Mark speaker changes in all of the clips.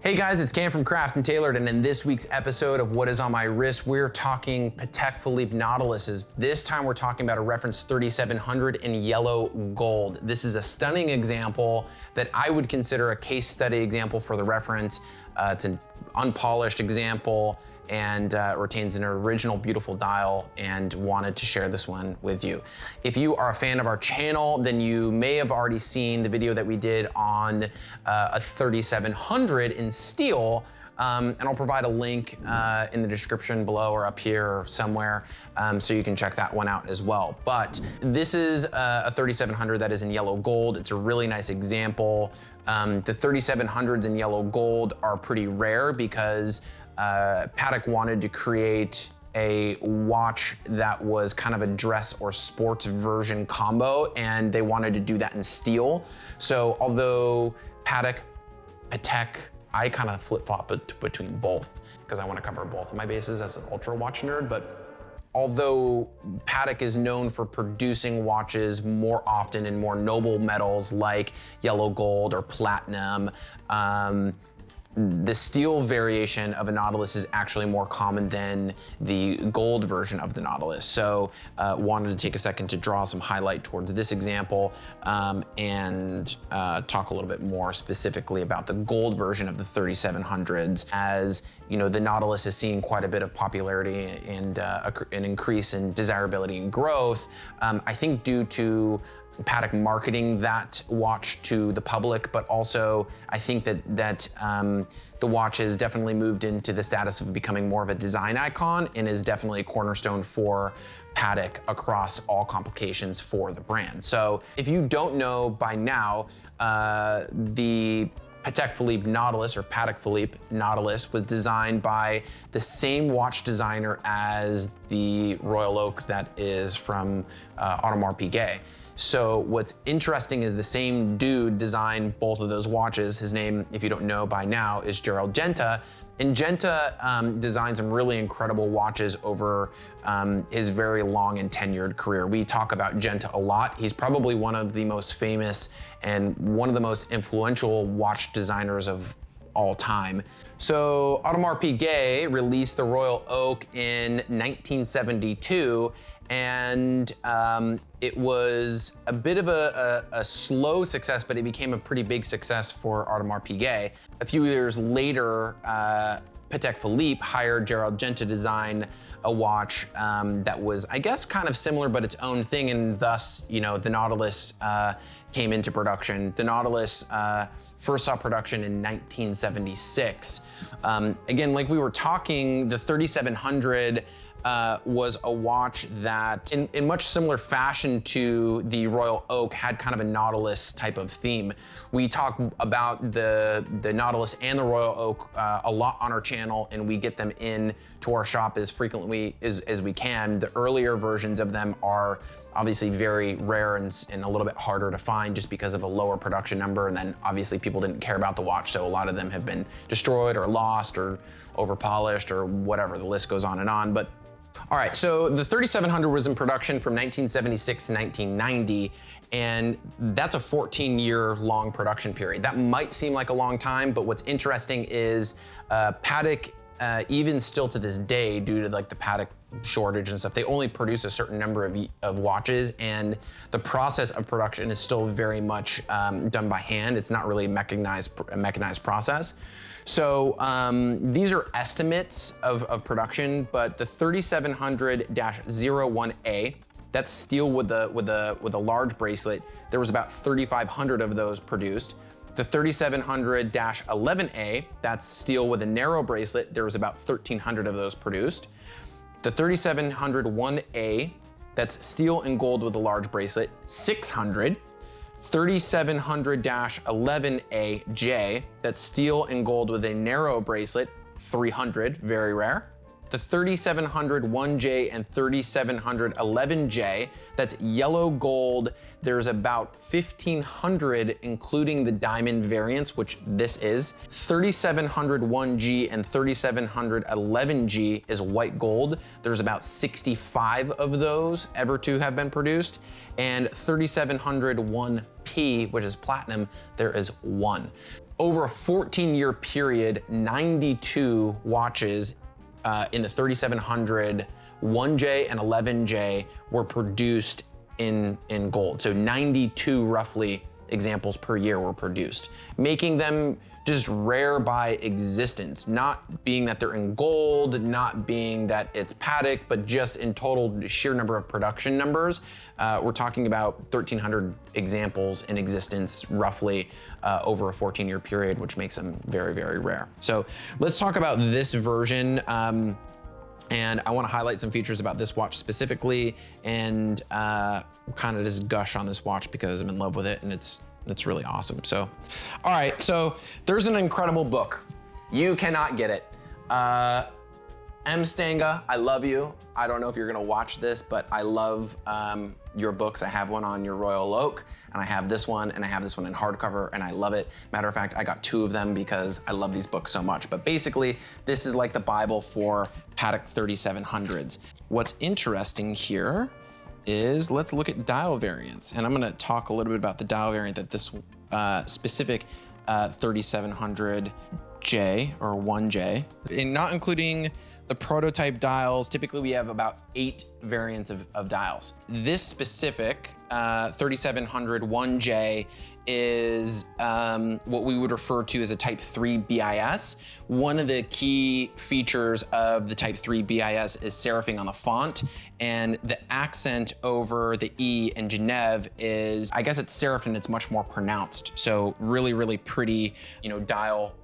Speaker 1: Hey guys, it's Cam from Craft and Tailored, and in this week's episode of What Is On My Wrist, we're talking Patek Philippe Nautiluses. This time we're talking about a reference 3700 in yellow gold. This is a stunning example that I would consider a case study example for the reference. It's an unpolished example and retains an original beautiful dial, and wanted to share this one with you. If you are a fan of our channel, then you may have already seen the video that we did on a 3700 in steel, and I'll provide a link in the description below or up here or somewhere, so you can check that one out as well. But this is a 3700 that is in yellow gold. It's a really nice example. The 3700s in yellow gold are pretty rare because Patek wanted to create a watch that was kind of a dress or sports version combo, and they wanted to do that in steel. So although Patek, I kind of flip-flop between both because I want to cover both of my bases as an ultra watch nerd. But although Patek is known for producing watches more often in more noble metals like yellow gold or platinum, the steel variation of a Nautilus is actually more common than the gold version of the Nautilus. So wanted to take a second to draw some highlight towards this example, and talk a little bit more specifically about the gold version of the 3700s. As you know, the Nautilus has seen quite a bit of popularity and an increase in desirability and growth, I think due to Patek marketing that watch to the public, but also I think that the watch has definitely moved into the status of becoming more of a design icon and is definitely a cornerstone for Patek across all complications for the brand. So if you don't know by now, the Patek Philippe Nautilus, or Patek Philippe Nautilus, was designed by the same watch designer as the Royal Oak that is from Audemars Piguet. So what's interesting is the same dude designed both of those watches. His name, if you don't know by now, is Gerald Genta. And Genta designed some really incredible watches over his very long and tenured career. We talk about Genta a lot. He's probably one of the most famous and one of the most influential watch designers of all time. So Audemars Piguet released the Royal Oak in 1972, and it was a bit of a slow success, but it became a pretty big success for Audemars Piguet. A few years later, Patek Philippe hired Gerald Genta to design a watch that was, I guess, kind of similar, but its own thing, and thus, you know, the Nautilus came into production. The Nautilus first saw production in 1976. Again, like we were talking, the 3700 was a watch that, in much similar fashion to the Royal Oak, had kind of a Nautilus type of theme. We talk about the Nautilus and the Royal Oak a lot on our channel, and we get them in to our shop as frequently as we can. The earlier versions of them are obviously very rare and a little bit harder to find just because of a lower production number, and then obviously people didn't care about the watch, so a lot of them have been destroyed or lost or over polished or whatever. The list goes on and on. But all right, so the 3700 was in production from 1976 to 1990, and that's a 14-year long production period. That might seem like a long time, but what's interesting is Patek, even still to this day, due to like the Patek shortage and stuff, they only produce a certain number of watches, and the process of production is still very much done by hand. It's not really a mechanized process. So these are estimates of production, but the 3700-01A, that's steel with a large bracelet, there was about 3,500 of those produced. The 3700-11A, that's steel with a narrow bracelet, there was about 1,300 of those produced. The 3701A, that's steel and gold with a large bracelet, 600. 3700-11AJ, that's steel and gold with a narrow bracelet, 300, very rare. The 3701J and 3711J, that's yellow gold, there's about 1,500 including the diamond variants, which this is. 3701G and 3711G is white gold. There's about 65 of those ever to have been produced. And 3701P, which is platinum, there is one. over a 14-year period, 92 watches in the 3700 1J and 11J were produced in gold. So 92 roughly examples per year were produced, making them just rare by existence, not being that they're in gold, not being that it's Patek, but just in total sheer number of production numbers. We're talking about 1,300 examples in existence roughly over a 14-year period, which makes them very, very rare. So let's talk about this version. And I want to highlight some features about this watch specifically and kind of just gush on this watch because I'm in love with it and it's really awesome. So, all right, so there's an incredible book. You cannot get it. M. Stanga, I love you. I don't know if you're gonna watch this, but I love your books. I have one on your Royal Oak, and I have this one, and I have this one in hardcover, and I love it. Matter of fact, I got 2 of them because I love these books so much. But basically, this is like the Bible for Patek 3700s. What's interesting here is let's look at dial variants, and I'm gonna talk a little bit about the dial variant that this specific 3700J or 1J, and not including the prototype dials. Typically we have about 8 variants of dials. This specific 3700 1J is what we would refer to as a Type 3 BIS. One of the key features of the Type 3 BIS is serifing on the font, and the accent over the E in Genève is, I guess it's serifed and it's much more pronounced. So really, really pretty, dial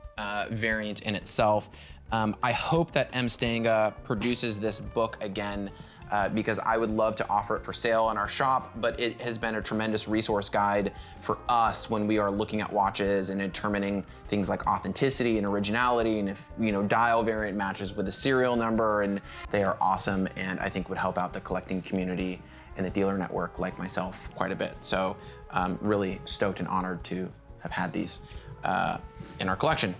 Speaker 1: variant in itself. I hope that M. Stanga produces this book again because I would love to offer it for sale in our shop, but it has been a tremendous resource guide for us when we are looking at watches and determining things like authenticity and originality, and if dial variant matches with the serial number, and they are awesome and I think would help out the collecting community and the dealer network like myself quite a bit. So really stoked and honored to have had these in our collection.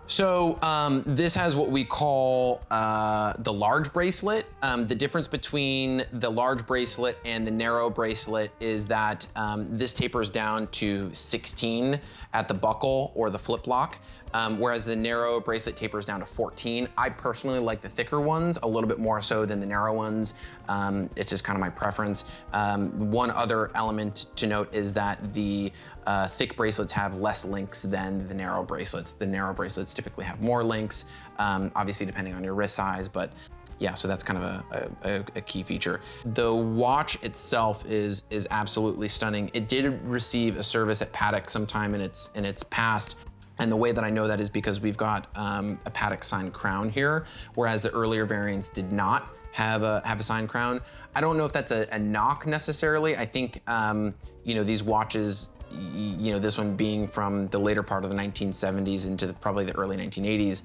Speaker 1: So this has what we call the large bracelet. The difference between the large bracelet and the narrow bracelet is that this tapers down to 16 at the buckle or the flip lock, whereas the narrow bracelet tapers down to 14. I personally like the thicker ones a little bit more so than the narrow ones. It's just kind of my preference. One other element to note is that the thick bracelets have less links than the narrow bracelets. The narrow bracelets typically have more links, obviously depending on your wrist size, but yeah, so that's kind of a key feature. The watch itself is absolutely stunning. It did receive a service at Patek sometime in its past. And the way that I know that is because we've got a Patek signed crown here, whereas the earlier variants did not have a signed crown. I don't know if that's a knock necessarily. I think these watches, this one being from the later part of the 1970s into probably the early 1980s,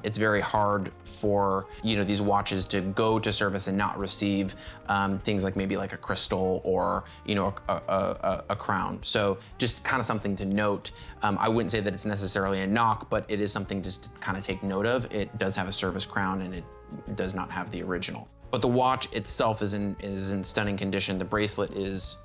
Speaker 1: it's very hard for these watches to go to service and not receive things like maybe like a crystal or a crown. So just kind of something to note. I wouldn't say that it's necessarily a knock, but it is something just to kind of take note of. It does have a service crown and it does not have the original. But the watch itself is in stunning condition. The bracelet is,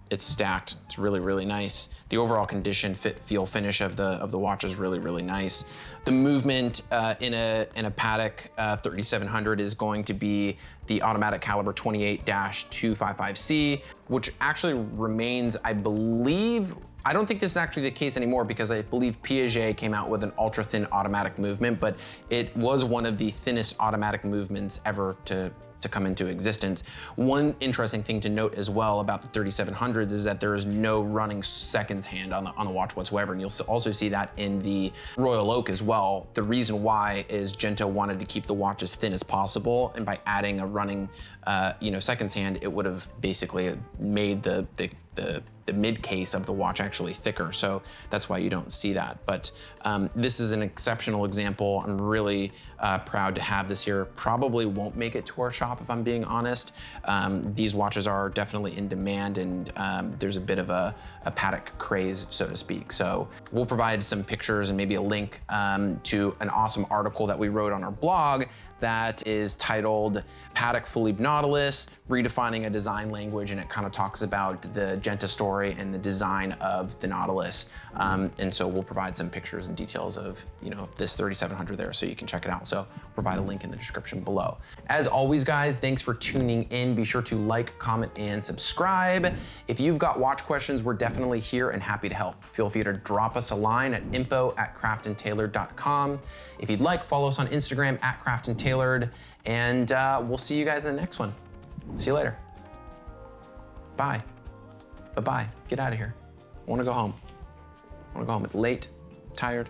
Speaker 1: it's stacked. It's really, really nice. The overall condition, fit, feel, finish of the watch is really, really nice. The movement in a Patek 3700 is going to be the automatic caliber 28-255C, which actually remains, I believe, I don't think this is actually the case anymore because I believe Piaget came out with an ultra thin automatic movement, but it was one of the thinnest automatic movements ever to come into existence. One interesting thing to note as well about the 3700s is that there is no running seconds hand on the watch whatsoever, and you'll also see that in the Royal Oak as well. The reason why is Genta wanted to keep the watch as thin as possible, and by adding a running seconds hand, it would have basically made the mid case of the watch actually thicker. So that's why you don't see that. But this is an exceptional example. I'm really proud to have this here. Probably won't make it to our shop if I'm being honest. These watches are definitely in demand, and there's a bit of a Patek craze, so to speak. So we'll provide some pictures and maybe a link to an awesome article that we wrote on our blog that is titled Patek Philippe Nautilus, Redefining a Design Language, and it kind of talks about the Genta story and the design of the Nautilus. And so we'll provide some pictures and details of, this 3700 there, so you can check it out. So provide a link in the description below. As always, guys, thanks for tuning in. Be sure to like, comment, and subscribe. If you've got watch questions, we're definitely here and happy to help. Feel free to drop us a line at info@craftandtailored.com. If you'd like, follow us on Instagram @craftandtailored, and we'll see you guys in the next one. See you later. Bye. Bye-bye. Get out of here. I want to go home. It's late, tired.